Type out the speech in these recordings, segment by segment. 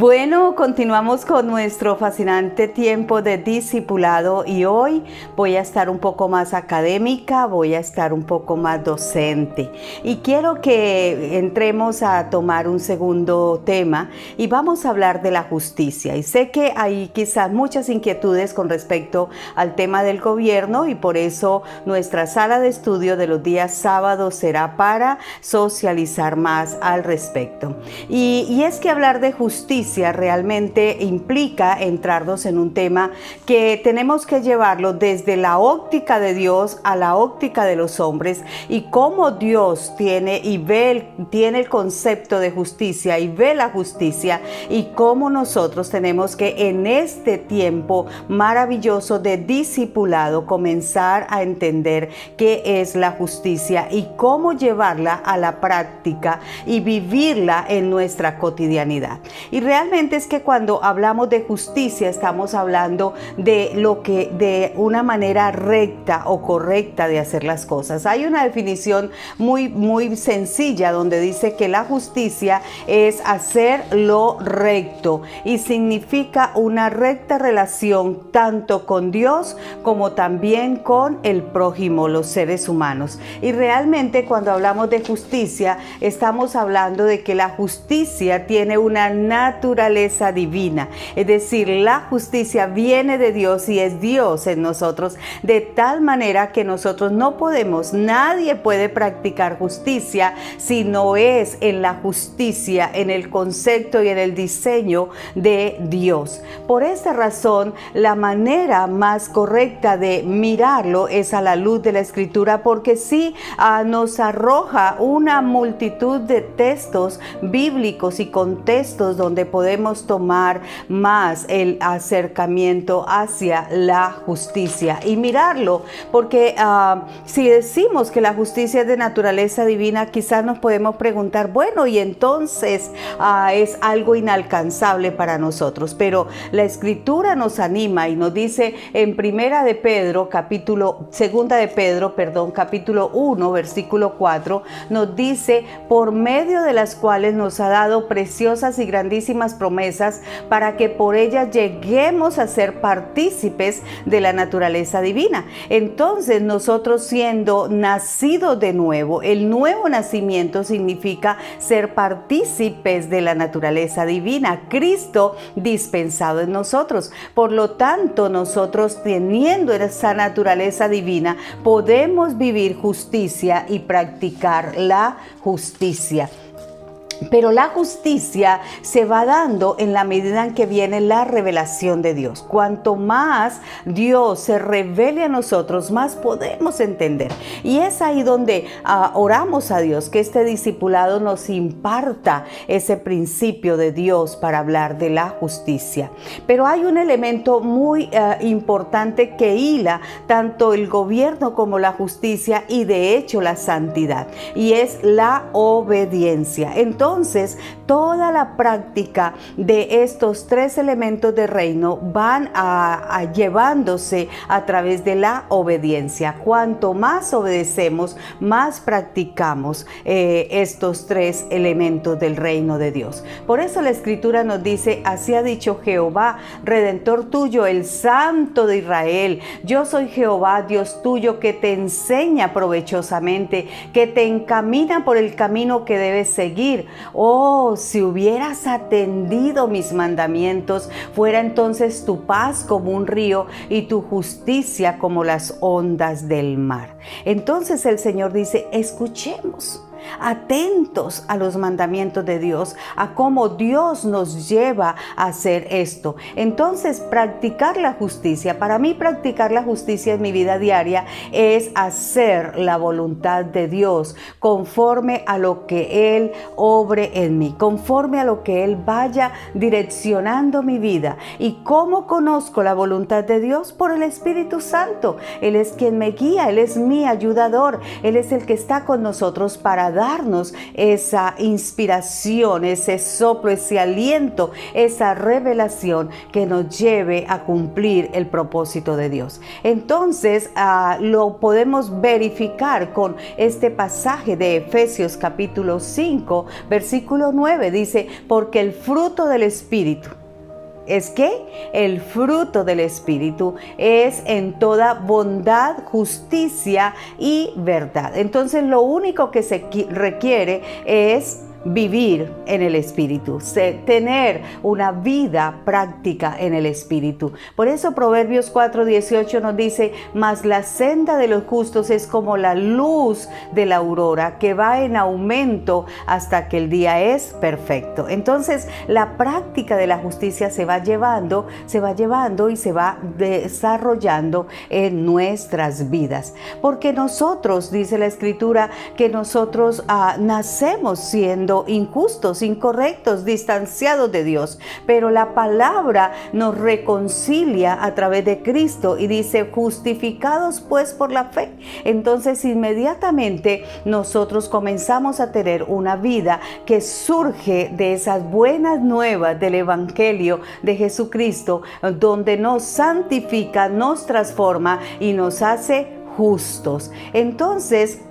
Bueno, continuamos con nuestro fascinante tiempo de discipulado y hoy voy a estar un poco más académica, voy a estar un poco más docente y quiero que entremos a tomar un segundo tema y vamos a hablar de la justicia. Y sé que hay quizás muchas inquietudes con respecto al tema del gobierno y por eso nuestra sala de estudio de los días sábados será para socializar más al respecto. Y es que hablar de justicia realmente implica entrarnos en un tema que tenemos que llevarlo desde la óptica de Dios a la óptica de los hombres y cómo Dios tiene el concepto de justicia y ve la justicia y cómo nosotros tenemos que en este tiempo maravilloso de discipulado comenzar a entender qué es la justicia y cómo llevarla a la práctica y vivirla en nuestra cotidianidad. Y realmente es que cuando hablamos de justicia estamos hablando de una manera recta o correcta de hacer las cosas. Hay una definición muy sencilla donde dice que la justicia es hacer lo recto y significa una recta relación tanto con Dios como también con el prójimo, los seres humanos. Y realmente cuando hablamos de justicia estamos hablando de que la justicia tiene una naturaleza divina, es decir, la justicia viene de Dios y es Dios en nosotros, de tal manera que nosotros nadie puede practicar justicia si no es en la justicia, en el concepto y en el diseño de Dios. Por esta razón, la manera más correcta de mirarlo es a la luz de la Escritura, porque sí nos arroja una multitud de textos bíblicos y contextos donde podemos tomar más el acercamiento hacia la justicia y mirarlo, porque si decimos que la justicia es de naturaleza divina, quizás nos podemos preguntar, bueno, y entonces es algo inalcanzable para nosotros, pero la Escritura nos anima y nos dice en Segunda de Pedro, capítulo 1, versículo 4, nos dice, por medio de las cuales nos ha dado preciosas y grandísimas promesas para que por ellas lleguemos a ser partícipes de la naturaleza divina. Entonces nosotros siendo nacidos de nuevo, el nuevo nacimiento significa ser partícipes de la naturaleza divina, Cristo dispensado en nosotros. Por lo tanto, nosotros teniendo esa naturaleza divina, podemos vivir justicia y practicar la justicia. Pero la justicia se va dando en la medida en que viene la revelación de Dios. Cuanto más Dios se revele a nosotros, más podemos entender. Y es ahí donde oramos a Dios, que este discipulado nos imparta ese principio de Dios para hablar de la justicia. Pero hay un elemento muy importante que hila tanto el gobierno como la justicia y de hecho la santidad, y es la obediencia. Entonces, toda la práctica de estos tres elementos de reino van llevándose a través de la obediencia. Cuanto más obedecemos, más practicamos estos tres elementos del reino de Dios. Por eso la Escritura nos dice, así ha dicho Jehová, Redentor tuyo, el Santo de Israel. Yo soy Jehová, Dios tuyo, que te enseña provechosamente, que te encamina por el camino que debes seguir. Oh, si hubieras atendido mis mandamientos, fuera entonces tu paz como un río y tu justicia como las ondas del mar. Entonces el Señor dice, escuchemos. Atentos a los mandamientos de Dios, a cómo Dios nos lleva a hacer esto. Entonces, practicar la justicia, para mí practicar la justicia en mi vida diaria es hacer la voluntad de Dios conforme a lo que Él obre en mí, conforme a lo que Él vaya direccionando mi vida. ¿Y cómo conozco la voluntad de Dios? Por el Espíritu Santo. Él es quien me guía, Él es mi ayudador, Él es el que está con nosotros para darnos esa inspiración, ese soplo, ese aliento, esa revelación que nos lleve a cumplir el propósito de Dios. Entonces, lo podemos verificar con este pasaje de Efesios capítulo 5, versículo 9. Dice, porque el fruto del Espíritu, ¿es qué? El fruto del Espíritu es en toda bondad, justicia y verdad. Entonces, lo único que se requiere es vivir en el Espíritu, tener una vida práctica en el Espíritu. Por eso Proverbios 4:18 nos dice, mas la senda de los justos es como la luz de la aurora, que va en aumento hasta que el día es perfecto. Entonces, la práctica de la justicia se va llevando y se va desarrollando en nuestras vidas. Porque nosotros, dice la Escritura, que nosotros nacemos siendo injustos, incorrectos, distanciados de Dios, pero la palabra nos reconcilia a través de Cristo y dice, justificados pues por la fe. Entonces inmediatamente nosotros comenzamos a tener una vida que surge de esas buenas nuevas del Evangelio de Jesucristo, donde nos santifica, nos transforma y nos hace justos. Entonces,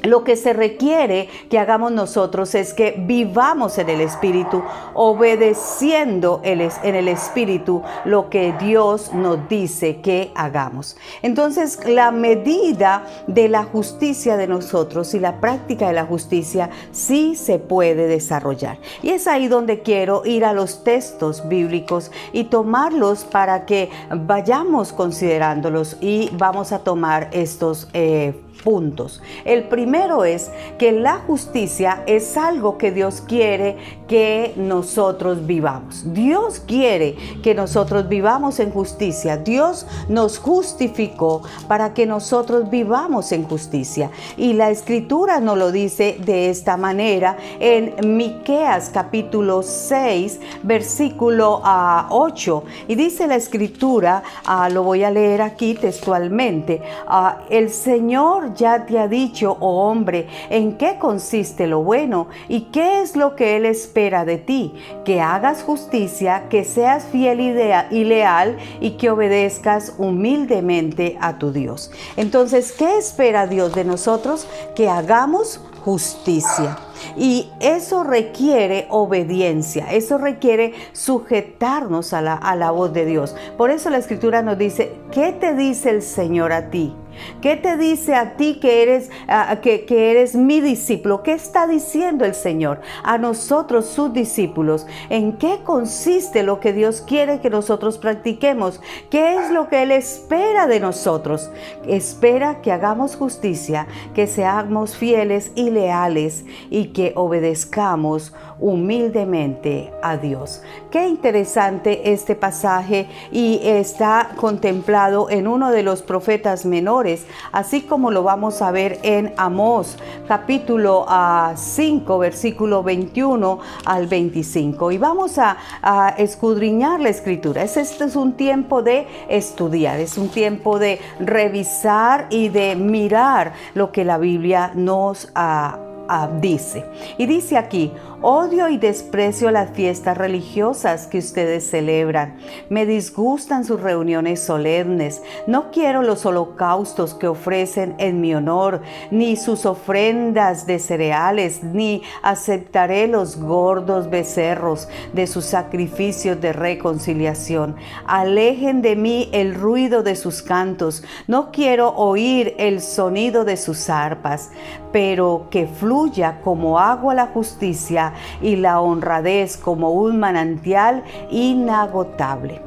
lo que se requiere que hagamos nosotros es que vivamos en el Espíritu, obedeciendo en el Espíritu lo que Dios nos dice que hagamos. Entonces, la medida de la justicia de nosotros y la práctica de la justicia sí se puede desarrollar. Y es ahí donde quiero ir a los textos bíblicos y tomarlos para que vayamos considerándolos, y vamos a tomar estos puntos. El primero es que la justicia es algo que Dios quiere que nosotros vivamos. Dios quiere que nosotros vivamos en justicia. Dios nos justificó para que nosotros vivamos en justicia. Y la Escritura nos lo dice de esta manera en Miqueas capítulo 6, versículo 8. Y dice la Escritura, lo voy a leer aquí textualmente, el Señor ya te ha dicho, oh hombre, en qué consiste lo bueno y qué es lo que Él espera de ti, que hagas justicia, que seas fiel y leal y que obedezcas humildemente a tu Dios. Entonces, ¿qué espera Dios de nosotros? Que hagamos justicia. Y eso requiere obediencia, eso requiere sujetarnos a la voz de Dios. Por eso la Escritura nos dice, ¿qué te dice el Señor a ti? ¿Qué te dice a ti que eres mi discípulo? ¿Qué está diciendo el Señor a nosotros, sus discípulos? ¿En qué consiste lo que Dios quiere que nosotros practiquemos? ¿Qué es lo que Él espera de nosotros? Espera que hagamos justicia, que seamos fieles y leales y que obedezcamos humildemente a Dios. Qué interesante este pasaje, y está contemplado en uno de los profetas menores, así como lo vamos a ver en Amós capítulo 5 versículo 21 al 25, y vamos a escudriñar la Escritura. Este es un tiempo de estudiar, es un tiempo de revisar y de mirar lo que la Biblia nos dice. Y dice aquí, odio y desprecio las fiestas religiosas que ustedes celebran. Me disgustan sus reuniones solemnes. No quiero los holocaustos que ofrecen en mi honor, ni sus ofrendas de cereales, ni aceptaré los gordos becerros de sus sacrificios de reconciliación. Alejen de mí el ruido de sus cantos. No quiero oír el sonido de sus arpas, pero que fluya como agua la justicia y la honradez como un manantial inagotable.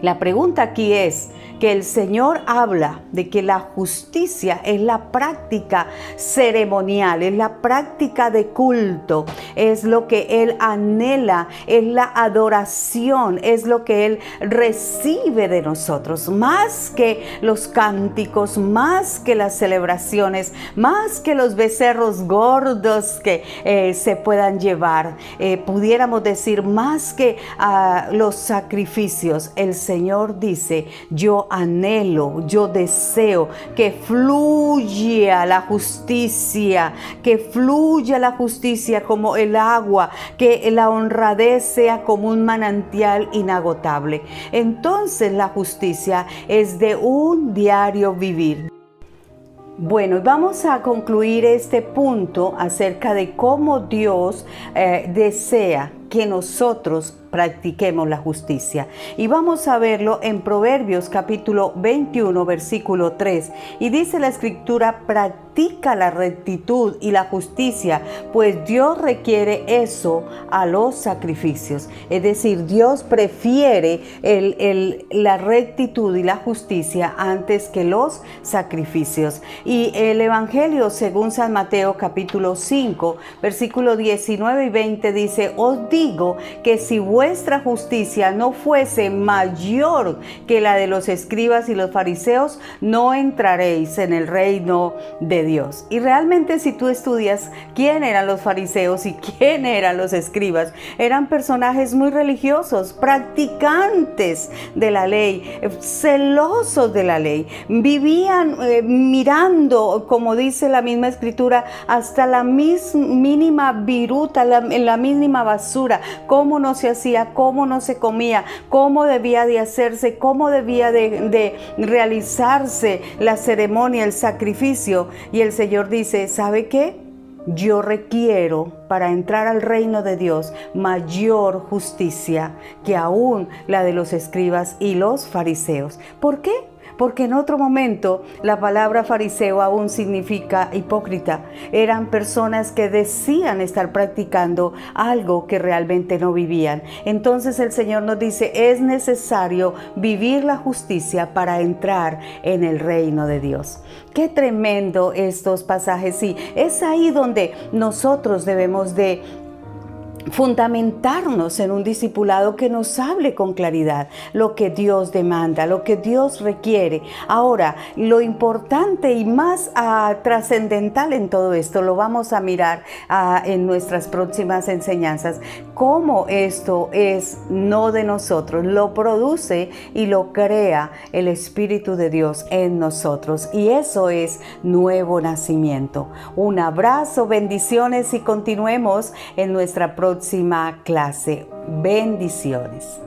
La pregunta aquí es que el Señor habla de que la justicia es la práctica ceremonial, es la práctica de culto, es lo que Él anhela, es la adoración, es lo que Él recibe de nosotros, más que los cánticos, más que las celebraciones, más que los becerros gordos que se puedan llevar, pudiéramos decir más que los sacrificios. El Señor dice, yo yo deseo que fluya la justicia, que fluya la justicia como el agua, que la honradez sea como un manantial inagotable. Entonces la justicia es de un diario vivir. Bueno, vamos a concluir este punto acerca de cómo Dios desea que nosotros practiquemos la justicia. Y vamos a verlo en Proverbios capítulo 21, versículo 3. Y dice la escritura: practica la rectitud y la justicia, pues Dios requiere eso a los sacrificios. Es decir, Dios prefiere la rectitud y la justicia antes que los sacrificios. Y el Evangelio según San Mateo capítulo 5, versículo 19 y 20 dice: os digo que si vuestra justicia no fuese mayor que la de los escribas y los fariseos, no entraréis en el reino de Dios. Y realmente, si tú estudias quién eran los fariseos y quién eran los escribas, eran personajes muy religiosos, practicantes de la ley, celosos de la ley, vivían mirando, como dice la misma escritura, hasta la mínima viruta, la mínima basura, cómo no se hacía, cómo no se comía, cómo debía de hacerse, cómo debía de realizarse la ceremonia, el sacrificio. Y el Señor dice: ¿sabe qué? Yo requiero para entrar al reino de Dios mayor justicia que aún la de los escribas y los fariseos. ¿Por qué? Porque en otro momento la palabra fariseo aún significa hipócrita. Eran personas que decían estar practicando algo que realmente no vivían. Entonces el Señor nos dice: es necesario vivir la justicia para entrar en el reino de Dios. Qué tremendo estos pasajes. Sí, es ahí donde nosotros debemos de fundamentarnos en un discipulado que nos hable con claridad lo que Dios demanda, lo que Dios requiere. Ahora, lo importante y más trascendental en todo esto lo vamos a mirar en nuestras próximas enseñanzas, cómo esto es no de nosotros, lo produce y lo crea el Espíritu de Dios en nosotros, y eso es nuevo nacimiento. Un abrazo, bendiciones, y continuemos en nuestra próxima clase. Bendiciones.